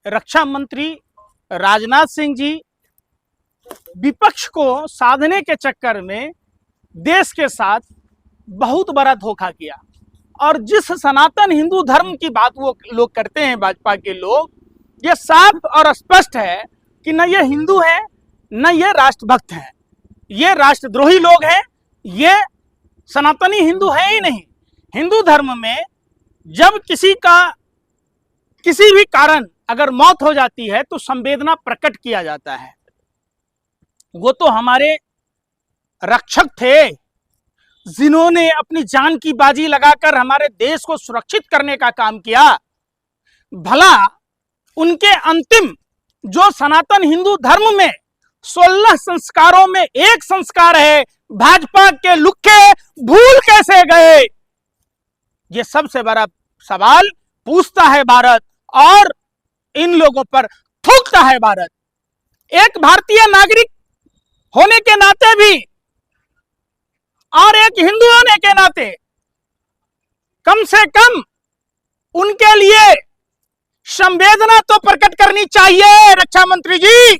रक्षा मंत्री राजनाथ सिंह जी विपक्ष को साधने के चक्कर में देश के साथ बहुत बड़ा धोखा किया। और जिस सनातन हिंदू धर्म की बात वो लोग करते हैं, भाजपा के लोग, ये साफ और स्पष्ट है कि न ये हिंदू है न ये राष्ट्रभक्त है, ये राष्ट्रद्रोही लोग हैं, ये सनातनी हिंदू है ही नहीं। हिंदू धर्म में जब किसी का किसी भी कारण अगर मौत हो जाती है तो संवेदना प्रकट किया जाता है। वो तो हमारे रक्षक थे जिन्होंने अपनी जान की बाजी लगाकर हमारे देश को सुरक्षित करने का काम किया। भला उनके अंतिम जो सनातन हिंदू धर्म में 16 संस्कारों में एक संस्कार है भाजपा के लुक्के भूल कैसे गए? ये सबसे बड़ा सवाल पूछता है भारत और इन लोगों पर थूकता है भारत। एक भारतीय नागरिक होने के नाते भी और एक हिंदू होने के नाते कम से कम उनके लिए संवेदना तो प्रकट करनी चाहिए। रक्षा मंत्री जी,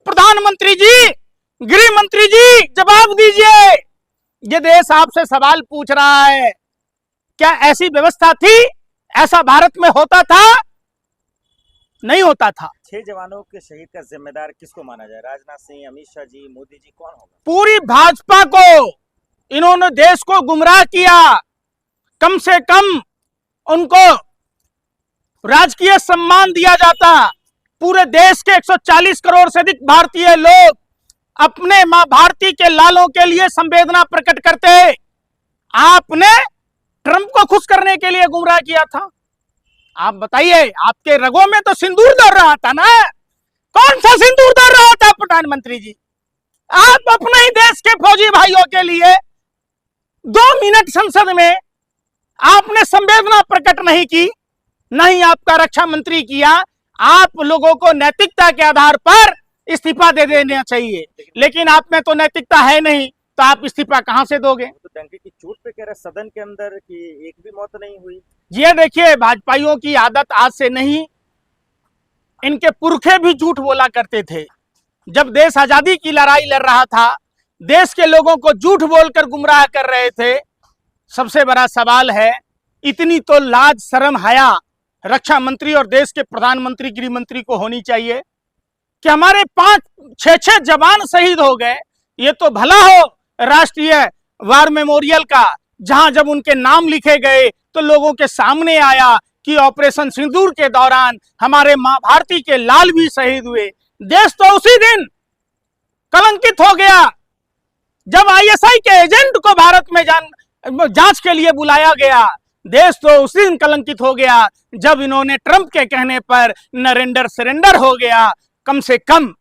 प्रधानमंत्री जी, गृह मंत्री जी, जवाब दीजिए। ये देश आपसे सवाल पूछ रहा है, क्या ऐसी व्यवस्था थी? ऐसा भारत में होता था? नहीं होता था। 6 जवानों के शहीद का जिम्मेदार किसको माना जाए? राजनाथ सिंह, अमित शाह जी, मोदी जी, कौन होगा? पूरी भाजपा को इन्होंने देश को गुमराह किया। कम से कम उनको राजकीय सम्मान दिया जाता। पूरे देश के 140 करोड़ से अधिक भारतीय लोग अपने मां भारती के लालों के लिए संवेदना प्रकट करते। आपने ट्रंप को खुश करने के लिए गुमराह किया था। आप बताइए, आपके रगों में तो सिंदूर दौड़ रहा था ना? कौन सा सिंदूर दौड़ रहा था प्रधानमंत्री जी? आप अपने ही देश के फौजी भाइयों के लिए 2 मिनट संसद में आपने संवेदना प्रकट नहीं की, नहीं आपका रक्षा मंत्री किया। आप लोगों को नैतिकता के आधार पर इस्तीफा दे देना चाहिए, लेकिन आप में तो नैतिकता है नहीं, तो आप इस्तीफा कहां से दोगे? तो डंके की चोट पे कह रहे सदन के अंदर कि एक भी मौत नहीं हुई। ये देखिए, भाजपाइयों की आदत आज से नहीं, इनके पुरखे भी झूठ बोला करते थे। जब देश आजादी की लड़ाई लड़ रहा था, देश के लोगों को झूठ बोलकर गुमराह कर रहे थे। सबसे बड़ा सवाल है, इतनी तो लाज शर्म हया रक्षा मंत्री और देश के प्रधानमंत्री गृह मंत्री को होनी चाहिए कि हमारे 5-6 जवान शहीद हो गए। ये तो भला हो राष्ट्रीय वार मेमोरियल का, जहां जब उनके नाम लिखे गए तो लोगों के सामने आया कि ऑपरेशन सिंदूर के दौरान हमारे मां भारती के लाल भी शहीद हुए। देश तो उसी दिन कलंकित हो गया जब आईएसआई के एजेंट को भारत में जांच के लिए बुलाया गया। देश तो उसी दिन कलंकित हो गया जब इन्होंने ट्रंप के कहने पर नरेंद्र सरेंडर हो गया। कम से कम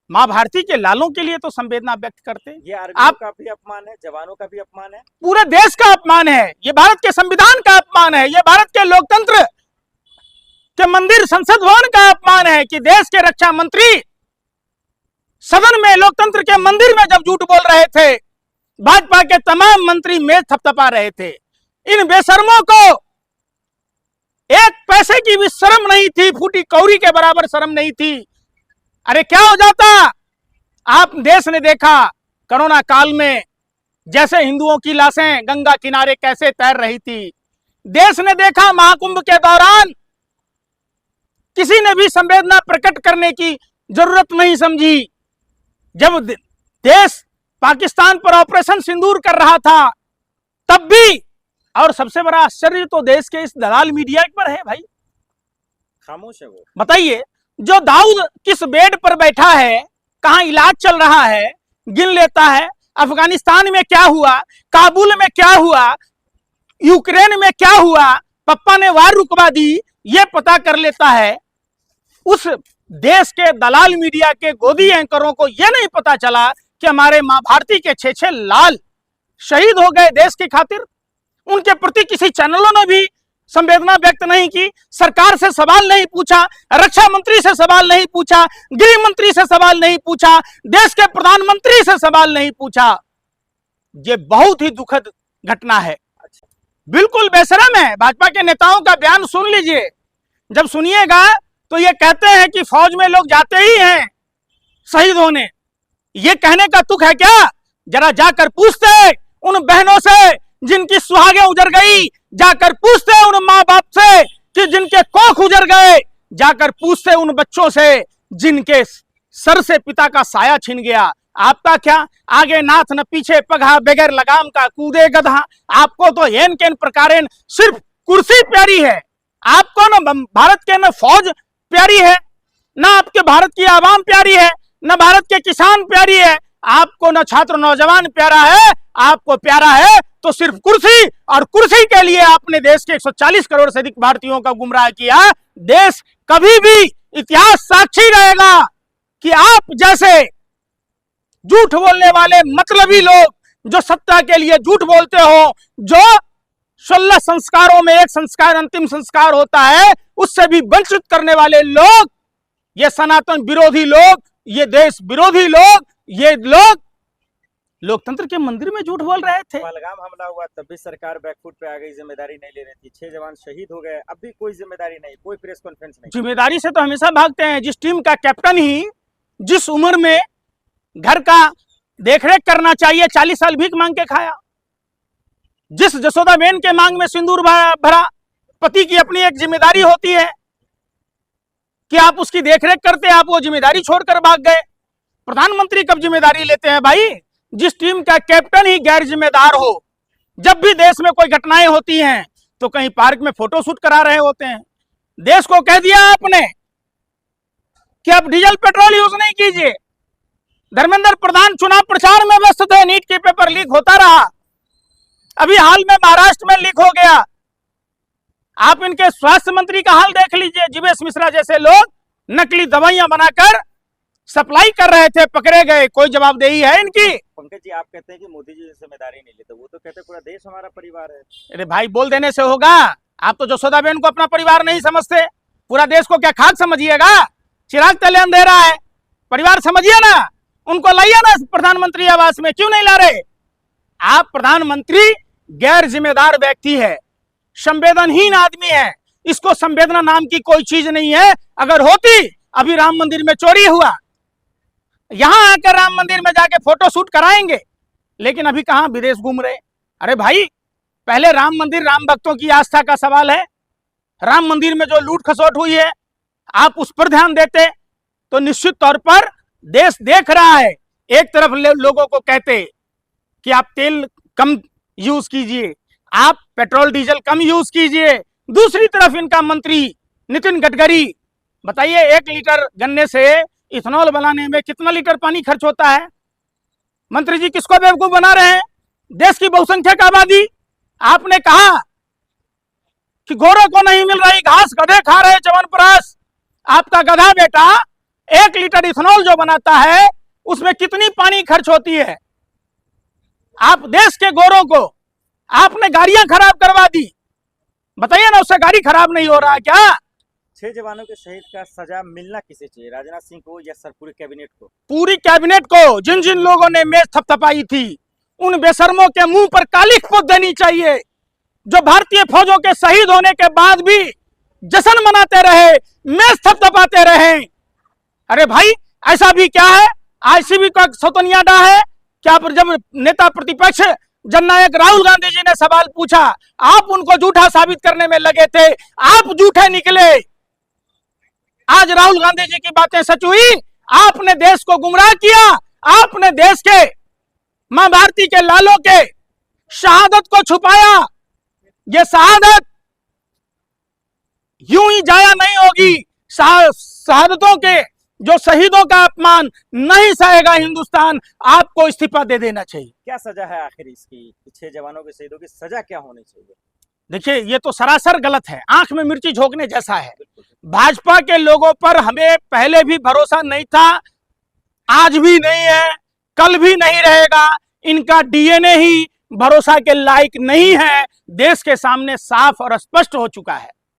मां भारती के लालों के लिए तो संवेदना व्यक्त करते। ये आर्मियों का भी अपमान है, जवानों का भी अपमान है, पूरे देश का अपमान है, ये भारत के संविधान का अपमान है, ये भारत के लोकतंत्र के मंदिर संसद भवन का अपमान है कि देश के रक्षा मंत्री सदन में लोकतंत्र के मंदिर में जब झूठ बोल रहे थे, भाजपा के तमाम मंत्री मेज थपथपा रहे थे। इन बेशर्मों को एक पैसे की भी शर्म नहीं थी, फूटी कौड़ी के बराबर शर्म नहीं थी। अरे क्या हो जाता? आप देश ने देखा कोरोना काल में जैसे हिंदुओं की लाशें गंगा किनारे कैसे तैर रही थी। देश ने देखा महाकुंभ के दौरान किसी ने भी संवेदना प्रकट करने की जरूरत नहीं समझी। जब देश पाकिस्तान पर ऑपरेशन सिंदूर कर रहा था तब भी। और सबसे बड़ा आश्चर्य तो देश के इस दलाल मीडिया पर है भाई, खामोश है वो। बताइए, जो दाऊद किस बेड पर बैठा है, कहां इलाज चल रहा है, गिन लेता है। अफगानिस्तान में क्या हुआ, काबुल में क्या हुआ, यूक्रेन में क्या हुआ, पप्पा ने वार रुकवा दी, ये पता कर लेता है। उस देश के दलाल मीडिया के गोदी एंकरों को यह नहीं पता चला कि हमारे मां भारती के 6 लाल शहीद हो गए देश की खातिर। उनके प्रति किसी चैनलों ने भी संवेदना व्यक्त नहीं की, सरकार से सवाल नहीं पूछा, रक्षा मंत्री से सवाल नहीं पूछा, गृह मंत्री से सवाल नहीं पूछा, देश के प्रधानमंत्री से सवाल नहीं पूछा। ये बहुत ही दुखद घटना है, बिल्कुल बेशरम है। भाजपा के नेताओं का बयान सुन लीजिए, जब सुनिएगा तो ये कहते हैं कि फौज में लोग जाते ही हैं शहीद होने। ये कहने का तुक है क्या? जरा जाकर पूछते उन बहनों से जिनकी सुहागे उजड़ गई, जाकर पूछते उन माँ बाप से कि जिनके कोख उजड़ गए, जाकर पूछते उन बच्चों से जिनके सर से पिता का साया छिन गया। आपका क्या? आगे नाथ न पीछे पगहा, बगैर लगाम का कूदे गधा। आपको तो एन केन प्रकारेण सिर्फ कुर्सी प्यारी है। आपको न भारत के न फौज प्यारी है, ना आपके भारत की आवाम प्यारी है, न भारत के किसान प्यारी है, आपको न छात्र नौजवान प्यारा है। आपको प्यारा है तो सिर्फ कुर्सी, और कुर्सी के लिए आपने देश के 140 करोड़ से अधिक भारतीयों का गुमराह किया। देश कभी भी इतिहास साक्षी रहेगा कि आप जैसे झूठ बोलने वाले मतलबी लोग, जो सत्ता के लिए झूठ बोलते हो, जो 16 संस्कारों में एक संस्कार अंतिम संस्कार होता है, उससे भी वंचित करने वाले लोग, ये सनातन विरोधी लोग, ये देश विरोधी लोग, ये लोग लोकतंत्र के मंदिर में झूठ बोल रहे थे। पहलगाम हमला हुआ तब भी सरकार बैकफुट पे आ गई, जिम्मेदारी नहीं ले रही थी। 6 जवान शहीद हो गए, अब भी कोई जिम्मेदारी नहीं, कोई प्रेस कॉन्फ्रेंस नहीं। जिम्मेदारी से तो हमेशा भागते हैं। जिस टीम का कैप्टन ही जिस उम्र में घर का देखरेख करना चाहिए 40 साल भीख मांग के खाया, जिस जसोदाबेन के मांग में सिंदूर भरा, पति की अपनी एक जिम्मेदारी होती है कि आप उसकी देखरेख करते, आप वो जिम्मेदारी छोड़कर भाग गए। प्रधानमंत्री कब जिम्मेदारी लेते हैं भाई? जिस टीम का कैप्टन ही गैर जिम्मेदार हो। जब भी देश में कोई घटनाएं होती हैं तो कहीं पार्क में फोटो शूट करा रहे होते हैं। देश को कह दिया आपने कि अब डीजल पेट्रोल यूज नहीं कीजिए। धर्मेंद्र प्रधान चुनाव प्रचार में व्यस्त थे, नीट के पेपर लीक होता रहा, अभी हाल में महाराष्ट्र में लीक हो गया। आप इनके स्वास्थ्य मंत्री का हाल देख लीजिए। जीवेश मिश्रा जैसे लोग नकली दवाइयां बनाकर सप्लाई कर रहे थे, पकड़े गए। कोई जवाबदेही है इनकी? पंकज जी, आप कहते हैं कि मोदी जी जिम्मेदारी नहीं लेते, वो तो कहते हैं पूरा देश हमारा परिवार है। अरे भाई, बोल देने से होगा? आप तो जसोदाबेन को अपना परिवार नहीं समझते, पूरा देश को क्या खाक समझिएगा? चिराग तले अंधेरा है, परिवार समझिए ना। उनको लाइए ना प्रधानमंत्री आवास में, क्यों नहीं ला रहे? आप प्रधानमंत्री गैर जिम्मेदार व्यक्ति है, संवेदनहीन आदमी है। इसको संवेदना नाम की कोई चीज नहीं है। अगर होती, अभी राम मंदिर में चोरी हुआ, यहां आकर राम मंदिर में जाके फोटो शूट कराएंगे, लेकिन अभी कहां विदेश घूम रहे। अरे भाई, पहले राम मंदिर राम भक्तों की आस्था का सवाल है। राम मंदिर में जो लूट खसोट हुई है, आप उस पर ध्यान देते तो निश्चित तौर पर देश देख रहा है। एक तरफ लोगों को कहते कि आप तेल कम यूज कीजिए, आप पेट्रोल डीजल कम यूज कीजिए, दूसरी तरफ इनका मंत्री नितिन गडकरी, बताइए 1 लीटर गन्ने से इथेनॉल बनाने में कितना लीटर पानी खर्च होता है? मंत्री जी किसको बेवकूफ बना रहे हैं? देश की बहुसंख्यक आबादी, आपने कहा कि गोरों को नहीं मिल रही घास, गधे खा रहे च्यवनप्राश। आपका गधा बेटा 1 लीटर इथेनॉल जो बनाता है, उसमें कितनी पानी खर्च होती है? आप देश के गोरों को आपने गाड़ियां खराब करवा दी, बताइए ना, उससे गाड़ी खराब नहीं हो रहा है क्या? 6 जवानों के शहीद का सजा मिलना किसे चाहिए, राजनाथ सिंह को या सर पूरी कैबिनेट को? पूरी कैबिनेट को। जिन जिन लोगों ने मेज थपथपाई थी, उन बेशर्मों के मुंह पर काली पोत देनी चाहिए, जो भारतीय फौजों के शहीद होने के बाद भी जश्न मनाते रहे, मेज थपथपाते रहे। अरे भाई, ऐसा भी क्या है? आईसीबी का सौतन्याडा है क्या? जब नेता प्रतिपक्ष जननायक राहुल गांधी जी ने सवाल पूछा, आप उनको झूठा साबित करने में लगे थे, आप झूठे निकले। आज राहुल गांधी जी की बातें सच हुई, आपने देश को गुमराह किया, आपने देश के मां भारती के लालों के शहादत को छुपाया। ये शहादत यूं ही जाया नहीं होगी। शहादतों के, जो शहीदों का अपमान नहीं सहेगा हिंदुस्तान, आपको इस्तीफा दे देना चाहिए। क्या सजा है आखिर इसकी? 6 जवानों के शहीदों की सजा क्या होनी चाहिए? देखिए, ये तो सरासर गलत है, आंख में मिर्ची झोंकने जैसा है। भाजपा के लोगों पर हमें पहले भी भरोसा नहीं था, आज भी नहीं है, कल भी नहीं रहेगा। इनका डीएनए ही भरोसा के लायक नहीं है, देश के सामने साफ और स्पष्ट हो चुका है।